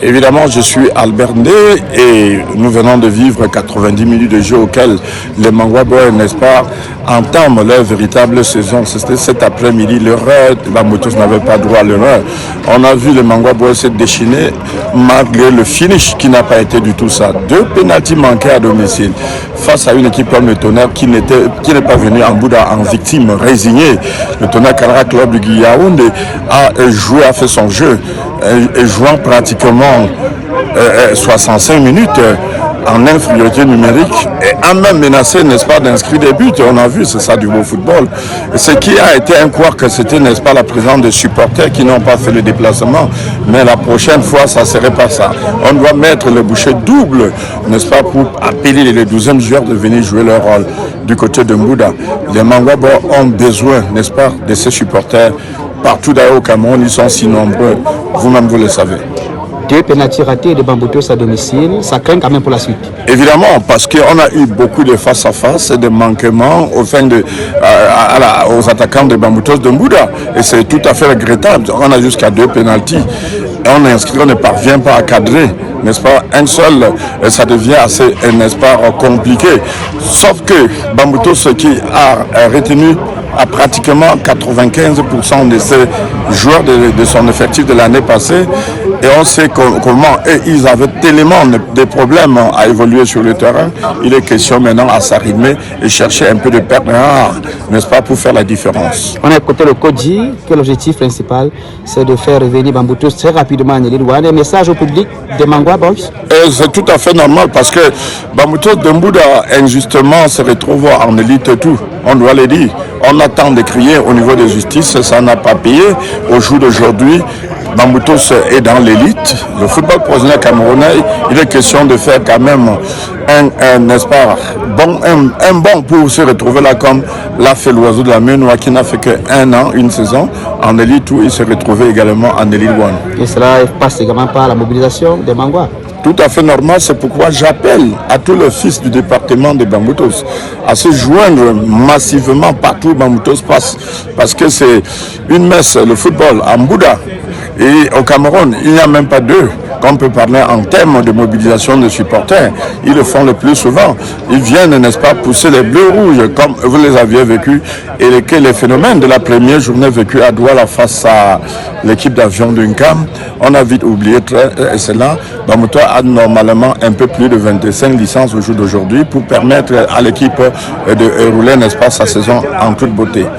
Évidemment, je suis Albert Ndé et nous venons de vivre 90 minutes de jeu auxquels les Mangwa Boys, n'est-ce pas, entament leur véritable saison. C'était cet après-midi, l'erreur, Bambutos n'avait pas droit à l'erreur. On a vu les Mangwa Boys se déchaîner malgré le finish qui n'a pas été du tout ça. 2 pénaltys manqués à domicile face à une équipe comme le Tonnerre qui n'est pas venue en Bouddha en victime résignée. Le Tonnerre Calera Club du Guyaoundé a joué, a fait son jeu, et jouant pratiquement 65 minutes en infériorité numérique et a même menacé, n'est-ce pas, d'inscrire des buts. On a vu, c'est ça du beau football. Ce qui a été un couac, que c'était, n'est-ce pas, la présence des supporters qui n'ont pas fait le déplacement. Mais la prochaine fois, ça ne serait pas ça. On doit mettre le boucher double, n'est-ce pas, pour appeler les 12e joueurs de venir jouer leur rôle du côté de Mbouda. Les Mangwa Boys ont besoin, n'est-ce pas, de ces supporters. Partout d'ailleurs au Cameroun, ils sont si nombreux. Vous-même, vous le savez. 2 pénaltys ratés de Bambutos à domicile, ça craint quand même pour la suite. Évidemment, parce qu'on a eu beaucoup de face-à-face et de manquements aux attaquants de Bambutos de Mbouda. Et c'est tout à fait regrettable. On a jusqu'à 2 pénaltys. On inscrit, on ne parvient pas à cadrer, n'est-ce pas, un seul, ça devient assez, n'est-ce pas, compliqué. Sauf que Bambutos, qui a retenu à pratiquement 95% de ces joueurs de son effectif de l'année passée, et on sait comment ils avaient tellement de problèmes à évoluer sur le terrain. Il est question maintenant à s'arrimer et chercher un peu de pertes rares, n'est-ce pas, pour faire la différence. On a écouté le coach dit que l'objectif principal, c'est de faire revenir Bambutos très rapidement en Élite One. Un message au public des Mangwa Boys? C'est tout à fait normal parce que Bambutos de Mbouda, injustement, se retrouve en élite tout. On doit le dire. On attend de crier au niveau de justice, ça n'a pas payé. Au jour d'aujourd'hui, Bambutos est dans l'élite. Le football professionnel camerounais, il est question de faire quand même n'est-ce pas, un bon pour se retrouver là comme l'a fait l'oiseau de la Ménois qui n'a fait qu'un an, une saison en élite où il s'est retrouvé également en élite one. Et cela passe également par la mobilisation des Mangwa. Tout à fait normal, c'est pourquoi j'appelle à tous les fils du département de Bambutos à se joindre massivement partout où Bambutos passe, parce que c'est une messe, le football, en Mbouda. Et au Cameroun, il n'y a même pas 2 qu'on peut parler en termes de mobilisation de supporters. Ils le font le plus souvent. Ils viennent, n'est-ce pas, pousser les bleus-rouges comme vous les aviez vécu, et que les phénomènes de la première journée vécue à Douala face à l'équipe d'avion d'Uncam, on a vite oublié cela. Bambutos a normalement un peu plus de 25 licences au jour d'aujourd'hui pour permettre à l'équipe de rouler, n'est-ce pas, sa saison en toute beauté.